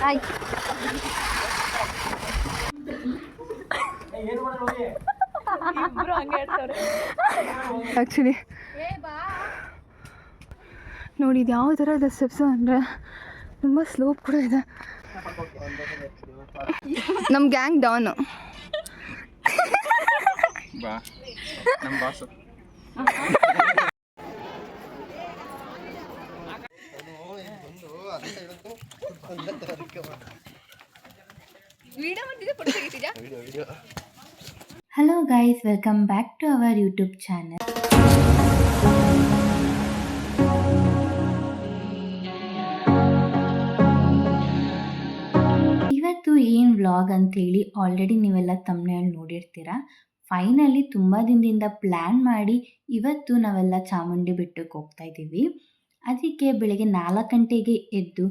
ಆಯ್ತು. ಆ್ಯಕ್ಚುಲಿ ನೋಡಿ ಇದು ಯಾವ ಥರ ಇದೆ ಸ್ಟೆಪ್ಸು ಅಂದರೆ ತುಂಬ ಸ್ಲೋಪ್ ಕೂಡ ಇದೆ. ನಮ್ಮ ಗ್ಯಾಂಗ್ ಡಾನು hello guys, welcome back to our YouTube channel. ಇವತ್ತು ಏನು ವ್ಲಾಗ್ ಅಂತೇಳಿ ಆಲ್ರೆಡಿ ನೀವೆಲ್ಲ ತಮ್ನೇಳಿ ನೋಡಿರ್ತೀರಾ. ಫೈನಲಿ ತುಂಬ ದಿನದಿಂದ ಪ್ಲ್ಯಾನ್ ಮಾಡಿ ಇವತ್ತು ನಾವೆಲ್ಲ ಚಾಮುಂಡಿ ಬೆಟ್ಟಕ್ಕೆ ಹೋಗ್ತಾ ಇದ್ದೀವಿ. ಅದಕ್ಕೆ ಬೆಳಗ್ಗೆ 4 ಗಂಟೆಗೆ ಎದ್ದು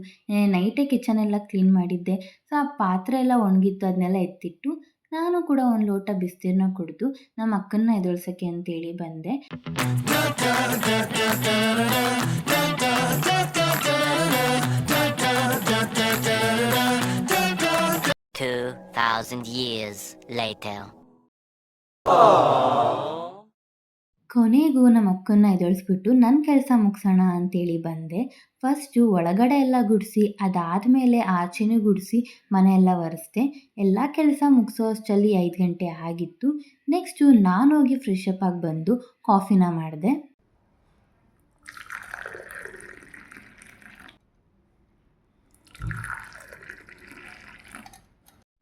ನೈಟೇ ಕಿಚನೆಲ್ಲ ಕ್ಲೀನ್ ಮಾಡಿದ್ದೆ. ಸೊ ಆ ಪಾತ್ರೆ ಎಲ್ಲ ಒಣಗಿತ್ತು, ಅದನ್ನೆಲ್ಲ ಎತ್ತಿಟ್ಟು ನಾನು ಕೂಡ ಒಂದು ಲೋಟ ಬಿಸಿನೀರನ್ನ ಕುಡಿದು ನಮ್ಮ ಅಕ್ಕನ್ನ ಎದುರಿಸೋಕ್ಕೆ ಅಂತೇಳಿ ಬಂದೆ. ಕೊನೆಗೂ ನಮ್ಮ ಅಕ್ಕನ್ನ ಎದುರಿಸ್ಬಿಟ್ಟು ನನ್ನ ಕೆಲಸ ಮುಗಿಸೋಣ ಅಂತೇಳಿ ಬಂದೆ. ಫಸ್ಟು ಒಳಗಡೆ ಎಲ್ಲ ಗುಡಿಸಿ ಅದಾದಮೇಲೆ ಆಚೆನೂ ಗುಡಿಸಿ ಮನೆಯೆಲ್ಲ ಒರೆಸ್ದೆ. ಎಲ್ಲ ಕೆಲಸ ಮುಗಿಸೋ ಅಷ್ಟರಲ್ಲಿ 5 ಗಂಟೆ ಆಗಿತ್ತು. ನೆಕ್ಸ್ಟು ನಾನು ಹೋಗಿ ಫ್ರೆಶ್ ಅಪ್ ಆಗಿ ಬಂದು ಕಾಫಿನ ಮಾಡಿದೆ.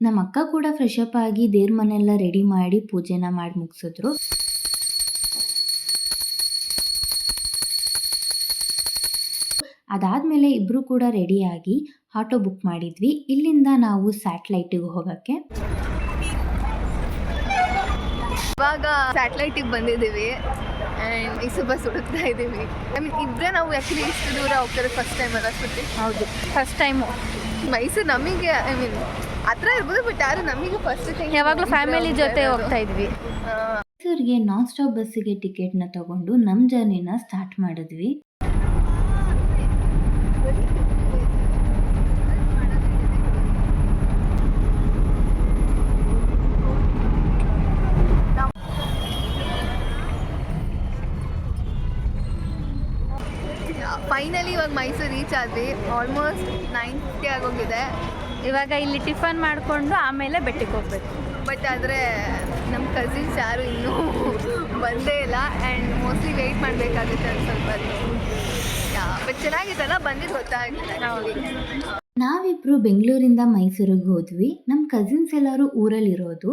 ನಮ್ಮ ಅಕ್ಕ ಕೂಡ ಫ್ರೆಶ್ ಅಪ್ ಆಗಿ ದೇವ್ರ ಮನೆಯೆಲ್ಲ ರೆಡಿ ಮಾಡಿ ಪೂಜೆನ ಮಾಡಿ ಮುಗಿಸಿದ್ರು. ಅದಾದಮೇಲೆ ಇಬ್ಬರು ಕೂಡ ರೆಡಿಯಾಗಿ ಆಟೋ ಬುಕ್ ಮಾಡಿದ್ವಿ. ಇಲ್ಲಿಂದ ನಾವು ಸ್ಯಾಟಲೈಟಿಗೆ ಹೋಗೋಕ್ಕೆ. ಇವಾಗ ಸ್ಯಾಟಲೈಟಿಗೆ ಬಂದಿದ್ದೀವಿ ಆ್ಯಂಡ್ ಈ ಬಸ್ ಹುಡುಕ್ತಾ ಇದ್ದೀವಿ. ಇಬ್ಬರೇ ನಾವು ಆ್ಯಕ್ಚುಲಿ ಇಷ್ಟು ದೂರ ಹೋಗ್ತಾರೆ ಫಸ್ಟ್ ಟೈಮ್ ಅಲ್ಲ ಸುತ್ತಿ. ಹೌದು, ಫಸ್ಟ್ ಟೈಮು ಮೈಸೂರು ನಮಗೆ ಹತ್ರ ಇರ್ಬೋದು, ಬಟ್ ಯಾರು ನಮಗೆ ಫಸ್ಟ್ ಟೈಮ್. ಯಾವಾಗಲೂ ಫ್ಯಾಮಿಲಿ ಜೊತೆ ಹೋಗ್ತಾ ಇದ್ವಿ. ಮೈಸೂರಿಗೆ ನಾನ್ ಸ್ಟಾಪ್ ಬಸ್ಸಿಗೆ ಟಿಕೆಟ್ನ ತಗೊಂಡು ನಮ್ಮ ಜರ್ನಿನ ಸ್ಟಾರ್ಟ್ ಮಾಡಿದ್ವಿ. ಫೈನಲಿ ಇವಾಗ ಮೈಸೂರು ರೀಚ್ ಆದ್ವಿ. ಆಲ್ಮೋಸ್ಟ್ 9:50 ಆಗೋಗಿದೆ. ಇವಾಗ ಇಲ್ಲಿ ಟಿಫನ್ ಮಾಡಿಕೊಂಡು ಆಮೇಲೆ ಬೆಟ್ಟಕ್ಕೆ ಹೋಗ್ಬೇಕು. ಬಟ್ ಆದರೆ ನಮ್ಮ ಕಸಿನ್ಸ್ ಯಾರು ಇನ್ನೂ ಬಂದೇ ಇಲ್ಲ ಆ್ಯಂಡ್ ಮೋಸ್ಟ್ಲಿ ವೆಯ್ಟ್ ಮಾಡಬೇಕಾಗುತ್ತೆ ಅಂತ ಸ್ವಲ್ಪ. ಬಟ್ ಚೆನ್ನಾಗಿತ್ತಲ್ಲ, ಬಂದಿದ್ದು ಗೊತ್ತಾಗಿಲ್ಲ. ನಾವಿಬ್ಬರು ಬೆಂಗಳೂರಿಂದ ಮೈಸೂರಿಗೆ ಹೋದ್ವಿ. ನಮ್ಮ ಕಸಿನ್ಸ್ ಎಲ್ಲರೂ ಊರಲ್ಲಿರೋದು.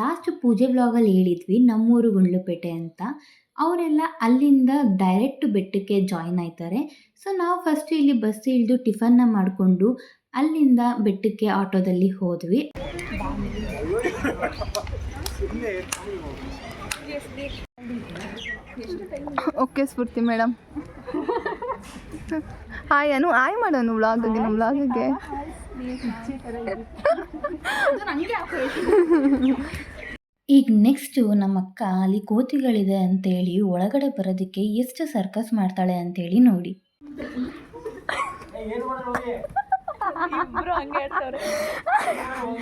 ಲಾಸ್ಟ್ ಪೂಜೆ ವ್ಲಾಗಲ್ಲಿ ಹೇಳಿದ್ವಿ ನಮ್ಮೂರು ಗುಂಡ್ಲುಪೇಟೆ ಅಂತ. ಅವರೆಲ್ಲ ಅಲ್ಲಿಂದ ಡೈರೆಕ್ಟ್ ಬೆಟ್ಟಕ್ಕೆ ಜಾಯಿನ್ ಆಯ್ತಾರೆ. ಸೊ ನಾವು ಫಸ್ಟು ಇಲ್ಲಿ ಬಸ್ ಇಳಿದು ಟಿಫನ್ನ ಮಾಡಿಕೊಂಡು ಅಲ್ಲಿಂದ ಬೆಟ್ಟಕ್ಕೆ ಆಟೋದಲ್ಲಿ ಹೋದ್ವಿ. ಓಕೆ ಸ್ಫೂರ್ತಿ ಮೇಡಮ್, ಹಾಯ್ ಅನು, ಹಾಯ್ ಮಾಡೋನು ವ್ಲಾಗಿಗೆ, ನಮ್ಮ ವ್ಲಾಗಿಗೆ. ಈಗ ನೆಕ್ಸ್ಟು ನಮ್ಮ ಅಕ್ಕ ಅಲ್ಲಿ ಕೋತಿಗಳಿದೆ ಅಂತೇಳಿ ಒಳಗಡೆ ಬರೋದಕ್ಕೆ ಎಷ್ಟು ಸರ್ಕಸ್ ಮಾಡ್ತಾಳೆ ಅಂತೇಳಿ ನೋಡಿ.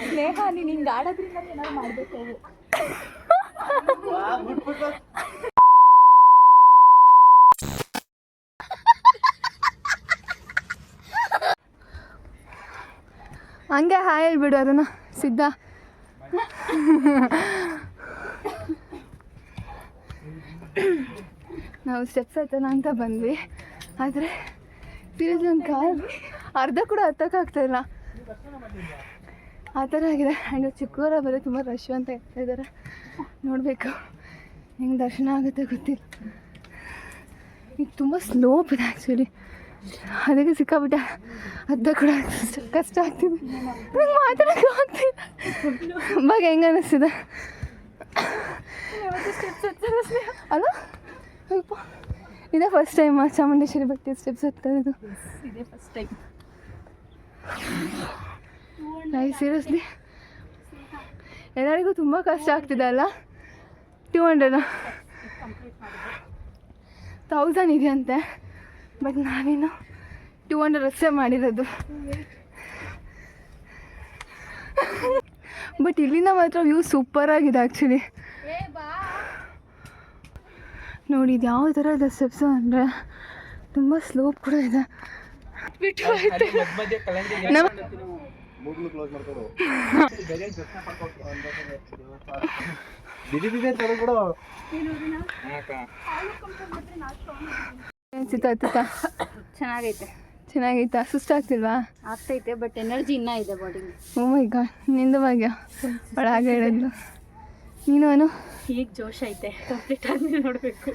ಸ್ನೇಹ, ನೀನು ಹಿಂಗೆ ಆಡೋದ್ರಿಂದ ಏನಾದ್ರು ಮಾಡಬೇಕು. ಹಂಗೆ ಹಾಯ್ ಹೇಳ್ಬಿಡು ಅದನ್ನು ಸಿದ್ಧ. ನಾವು ಸ್ಟೆಪ್ಸ್ ಹತ್ತೋಣ ಅಂತ ಬಂದ್ವಿ, ಆದರೆ ಸೀರಿಯಸ್ಲಿ ಒಂದು ಕಾಲು ಅರ್ಧ ಕೂಡ ಹತ್ತಕ್ಕಾಗ್ತಾಯಿಲ್ಲ, ಆ ಥರ ಆಗಿದೆ. ಆ್ಯಂಡ್ ಚಿಕ್ಕವರ ಬರೀ ತುಂಬ ರಶ್ ಅಂತ ಹೇಳ್ತಾ ಇದ್ದಾರೆ. ನೋಡಬೇಕು ಹೆಂಗೆ ದರ್ಶನ ಆಗುತ್ತೆ ಗೊತ್ತಿಲ್ಲ. ಈಗ ತುಂಬ ಸ್ಲೋಪ್ ಇದೆ ಆ್ಯಕ್ಚುಲಿ, ಅದಕ್ಕೆ ಸಿಕ್ಕಾಬಿಟ್ಟೆ ಅರ್ಧ ಕೂಡ ಕಷ್ಟ ಆಗ್ತಿದೆ. ನಂಗೆ ಮಾತಾಡೋಕ್ಕೂ ಆಗ್ತಿಲ್ಲ. ಇವಾಗ ಹೆಂಗೆ ಅನ್ನಿಸ್ತಿದೆ ಅಲ್ಲ? ಸ್ವಲ್ಪ ಇದೇ ಫಸ್ಟ್ ಟೈಮ್ ಚಾಮುಂಡೇಶ್ವರಿ ಬೆಟ್ಟ ಸ್ಟೆಪ್ಸ್ ಹತ್ತೋದು. ಇದೇ ಫಸ್ಟ್ ಟೈಮ್. ಸೀರಿಯಸ್ಲಿ ಎಲ್ಲರಿಗೂ ತುಂಬ ಕಷ್ಟ ಆಗ್ತಿದೆ ಅಲ್ಲ. 200 1000 ಇದೆಯಂತೆ, ಬಟ್ ನಾನೇನು 200 ಅಷ್ಟೇ ಮಾಡಿರೋದು. ಬಟ್ ಇಲ್ಲಿಂದ ಮಾತ್ರ ವ್ಯೂ ಸೂಪರಾಗಿದೆ ಆ್ಯಕ್ಚುಲಿ. ನೋಡಿ ಇದು ಯಾವ ಥರ ಇದೆ ಸ್ಟೆಪ್ಸು ಅಂದರೆ ತುಂಬ ಸ್ಲೋಪ್ ಕೂಡ ಇದೆ. ಬಿಟ್ಟು ನಮ್ಮ ಚೆನ್ನಾಗೈತಾ? ಸುಸ್ತಾಗ್ತಿಲ್ವಾ? ಆಗ್ತೈತೆ, ಬಟ್ ಎನರ್ಜಿ ಇನ್ನೂ ಇದೆ ಬಾಡಿಗೆ. ಓ ಮೈ ಗಾಡ್, ನಿಂದು ಭಾಗ್ಯ ಒಳಗೆ ಹೇಳಿದ್ಲು ನೀನು. ಈಗ ಜೋಶ್ ಐತೆ, ಕಂಪ್ಲೀಟ್ ಆಗಿ ನೋಡಬೇಕು.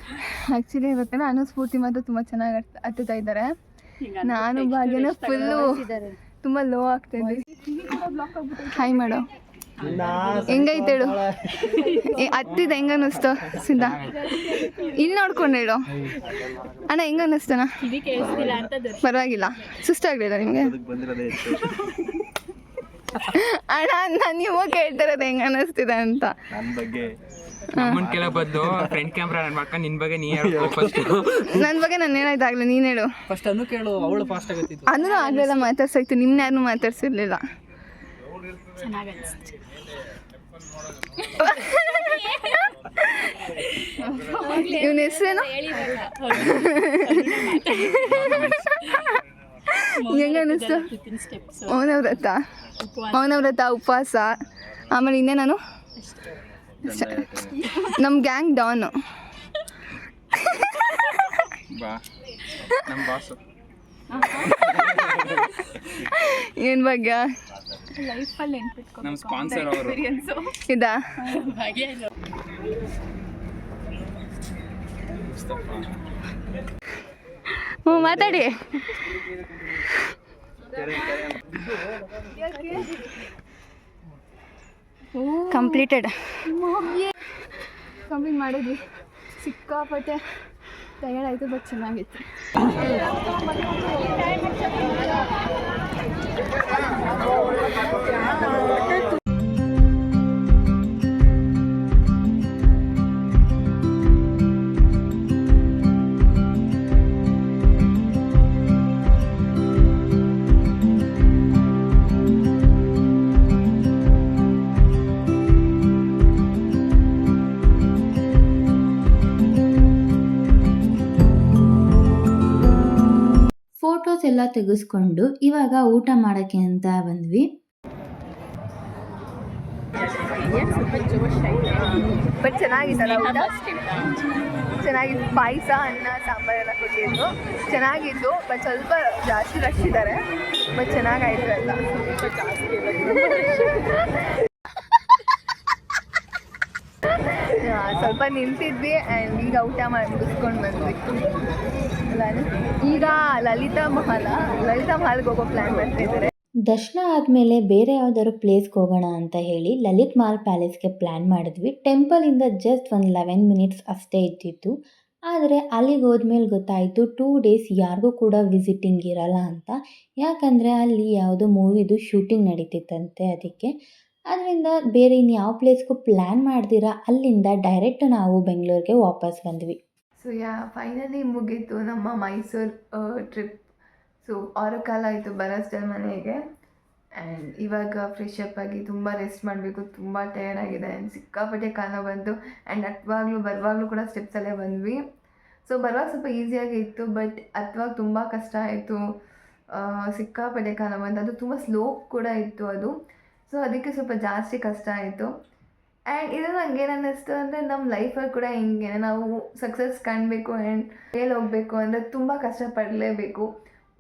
ಆ್ಯಕ್ಚುಲಿ ಇವತ್ತು ನಾನು ಸ್ಫೂರ್ತಿ ಮಾತ್ರ ತುಂಬ ಚೆನ್ನಾಗಿ ಹತ್ತುತ್ತಾ ಇದ್ದಾರೆ. ನಾನು ಭಾಗ್ಯನ ಫುಲ್ಲು ತುಂಬ ಲೋ ಆಗ್ತಾ ಇದ್ವಿ. ಹಾಯ್ ಮಾಡೋ, ಹೆಂಗೈತೆ ಹೇಳು, ಹತ್ತಿದ ಹೆಂಗ ಅನ್ನಿಸ್ತು? ಸಿದ್ಧ ಇಲ್ಲಿ ನೋಡ್ಕೊಂಡು ಹೇಳು ಅಣ್ಣ, ಹೆಂಗ ಅನ್ನಿಸ್ತಣ್ಣ? ಪರವಾಗಿಲ್ಲ, ಸುಸ್ತಾಗಲಿಲ್ಲ ನಿಮಗೆ? ಅಣ್ಣ ನಾನು ನೀವು ಕೇಳ್ತಿರೋದು ಹೆಂಗ ಅನ್ನಿಸ್ತಿದೆ ಅಂತ. ನಮ್ಮನ್ ಕೆಲ ಬದಲು ಫ್ರಂಟ್ ಕ್ಯಾಮ್ರಾ ನಾನು ಮಾಡ್ಕೊಂಡು ನಿನ್ ಬಗ್ಗೆ ನೀ ಹೇಳ್ಕೊ ಫಸ್ಟ್. ನನ್ನ ಬಗ್ಗೆ ನಾನು ಏನಾಯ್ತಾಗಲಿ ನೀನು ಹೇಳು ಫಸ್ಟ್. ಅನ್ನು ಕೇಳು, ಅವಳು ಫಾಸ್ಟ್ ಆಗುತ್ತಿತ್ತು. ಅಂದ್ರೂ ಆಗಲೆಲ್ಲ ಮಾತಾಡ್ಸಾಯ್ತು, ನಿಮ್ನ ಯಾರನ್ನೂ ಮಾತಾಡ್ಸಿರ್ಲಿಲ್ಲ. ಇವನ ಹೆಸರೇನು? ಹೆಂಗ ಅನ್ನಿಸ್ತು? ಮೌನವ್ರತ, ಉಪವಾಸ, ಆಮೇಲೆ ಇನ್ನೇ ನಾನು ನಮ್ಮ ಗ್ಯಾಂಗ್ ಡಾನು. ಏನು ಭಾಗ್ಯ? ನಮ್ಮ ಸ್ಪಾನ್ಸರ್ ಅವರು ಇದಾ? ಹ್ಞೂ ಮಾತಾಡಿ. ಕಂಪ್ಲೀಟ್ ಮಾಡಿದ್ವಿ. ಸಿಕ್ಕಾಪಟ್ಟೆ ಟಯರ್ಡ್ ಆಯಿತು, ಬಟ್ ಚೆನ್ನಾಗಿತ್ತು. ಫೋಟೋಸ್ ಎಲ್ಲ ತೆಗೆಸ್ಕೊಂಡು ಇವಾಗ ಊಟ ಮಾಡೋಕ್ಕೆ ಅಂತ ಬಂದ್ವಿ. ಬಟ್ ಚೆನ್ನಾಗಿತ್ತಲ್ಲ ಊಟ? ಚೆನ್ನಾಗಿತ್ತು. ಪಾಯಸ, ಅನ್ನ, ಸಾಂಬಾರೆಲ್ಲ ಕೊಟ್ಟಿದ್ದು ಚೆನ್ನಾಗಿತ್ತು. ಬಟ್ ಸ್ವಲ್ಪ ಜಾಸ್ತಿ ರಶ್ ಇದ್ದಾರೆ, ಬಟ್ ಚೆನ್ನಾಗಾಯ್ತು ಎಲ್ಲ. ಸ್ವಲ್ಪ ನಿಂತಿದ್ವಿ ಆ್ಯಂಡ್ ಈಗ ಊಟ ಮಾಡಿ ಮುಗಿಸ್ಕೊಂಡು ಬಂದ್ವಿ. ಈಗ ಲಲಿತಾ ಮಹಲ್ಗೆ ಹೋಗೋ ಪ್ಲ್ಯಾನ್ ಮಾಡ್ತಾ ಇದ್ದಾರೆ. ದರ್ಶನ ಆದಮೇಲೆ ಬೇರೆ ಯಾವ್ದಾದ್ರು ಪ್ಲೇಸ್ಗೆ ಹೋಗೋಣ ಅಂತ ಹೇಳಿ ಲಲಿತ್ ಮಹಲ್ ಪ್ಯಾಲೇಸ್ಗೆ ಪ್ಲ್ಯಾನ್ ಮಾಡಿದ್ವಿ. ಟೆಂಪಲಿಂದ ಜಸ್ಟ್ ಒಂದು 11 ಮಿನಿಟ್ಸ್ ಅಷ್ಟೇ ಇದ್ದಿತ್ತು. ಆದರೆ ಅಲ್ಲಿಗೆ ಹೋದ್ಮೇಲೆ ಗೊತ್ತಾಯಿತು 2 ಡೇಸ್ ಯಾರಿಗೂ ಕೂಡ ವಿಸಿಟಿಂಗ್ ಇರಲ್ಲ ಅಂತ. ಯಾಕಂದರೆ ಅಲ್ಲಿ ಯಾವುದೋ ಮೂವಿದು ಶೂಟಿಂಗ್ ನಡೀತಿತ್ತಂತೆ. ಅದರಿಂದ ಬೇರೆ ಇನ್ಯಾವ ಪ್ಲೇಸ್ಗೂ ಪ್ಲ್ಯಾನ್ ಮಾಡ್ದಿರ ಅಲ್ಲಿಂದ ಡೈರೆಕ್ಟ್ ನಾವು ಬೆಂಗಳೂರಿಗೆ ವಾಪಸ್ ಬಂದ್ವಿ. ಸೊ ಫೈನಲಿ ಮುಗೀತು ನಮ್ಮ ಮೈಸೂರು ಟ್ರಿಪ್. ಸೊ 6 ಕಾಲ ಆಯಿತು ಬರೋಷ್ಟೇ ಮನೆಗೆ. ಆ್ಯಂಡ್ ಇವಾಗ ಫ್ರೆಶ್ ಅಪ್ ಆಗಿ ತುಂಬ ರೆಸ್ಟ್ ಮಾಡಬೇಕು. ತುಂಬ ಟಯರ್ಡ್ ಆಗಿದೆ ಆ್ಯಂಡ್ ಸಿಕ್ಕಾಪಟ್ಟೆ ಕಾಲ ಬಂತು. ಆ್ಯಂಡ್ ಬರುವಾಗಲೂ ಕೂಡ ಸ್ಟೆಪ್ಸಲ್ಲೇ ಬಂದ್ವಿ. ಸೊ ಬರುವಾಗ ಸ್ವಲ್ಪ ಈಸಿಯಾಗಿ ಇತ್ತು, ಬಟ್ ಹತ್ತುವಾಗ ತುಂಬ ಕಷ್ಟ ಆಯಿತು. ಸಿಕ್ಕಾಪಟ್ಟೆ ಕಾಲ ಬಂತು. ಅದು ತುಂಬ ಸ್ಲೋಪ್ ಕೂಡ ಇತ್ತು ಅದು. ಸೊ ಅದಕ್ಕೆ ಸ್ವಲ್ಪ ಜಾಸ್ತಿ ಕಷ್ಟ ಆಯಿತು. ಆ್ಯಂಡ್ ಇದು ನಂಗೆ ಏನು ಅನ್ನಿಸ್ತು ಅಂದರೆ, ನಮ್ಮ ಲೈಫಲ್ಲಿ ಕೂಡ ಹಿಂಗೆ ನಾವು ಸಕ್ಸಸ್ ಕಾಣಬೇಕು ಆ್ಯಂಡ್ ಮೇಲೆ ಹೋಗಬೇಕು ಅಂದರೆ ತುಂಬ ಕಷ್ಟಪಡಲೇಬೇಕು.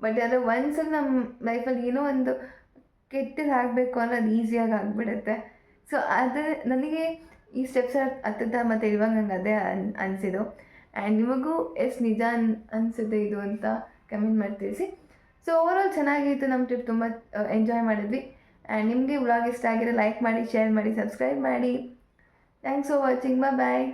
ಬಟ್ ಅದು ಒಂದ್ಸಲ ನಮ್ಮ ಲೈಫಲ್ಲಿ ಏನೋ ಒಂದು ಕೆಟ್ಟದಾಗಬೇಕು ಅಂದರೆ ಅದು ಈಸಿಯಾಗಿ ಆಗಿಬಿಡುತ್ತೆ. ಸೊ ಅದು ನನಗೆ ಈ ಸ್ಟೆಪ್ಸ್ ಹತ್ತುತ್ತಾ ಮತ್ತು ಇವಾಗ ನಂಗೆ ಅದೇ ಅನಿಸಿದ್ದು. ಆ್ಯಂಡ್ ನಿಮಗೂ ಎಷ್ಟು ನಿಜ ಅನಿಸುತ್ತೆ ಇದು ಅಂತ ಕಮೆಂಟ್ ಮಾಡಿ ತಿಳಿಸಿ. ಸೊ ಓವರಾಲ್ ಚೆನ್ನಾಗಿತ್ತು ನಮ್ಮ ಟ್ರಿಪ್. ತುಂಬ ಎಂಜಾಯ್ ಮಾಡಿದ್ವಿ. ಆ್ಯಂಡ್ ನಿಮಗೆ ವ್ಲಾಗ್ ಇಷ್ಟ ಆಗಿರೋ ಲೈಕ್ ಮಾಡಿ, ಶೇರ್ ಮಾಡಿ, ಸಬ್ಸ್ಕ್ರೈಬ್ ಮಾಡಿ. Thanks for watching. ಬಾಯ್.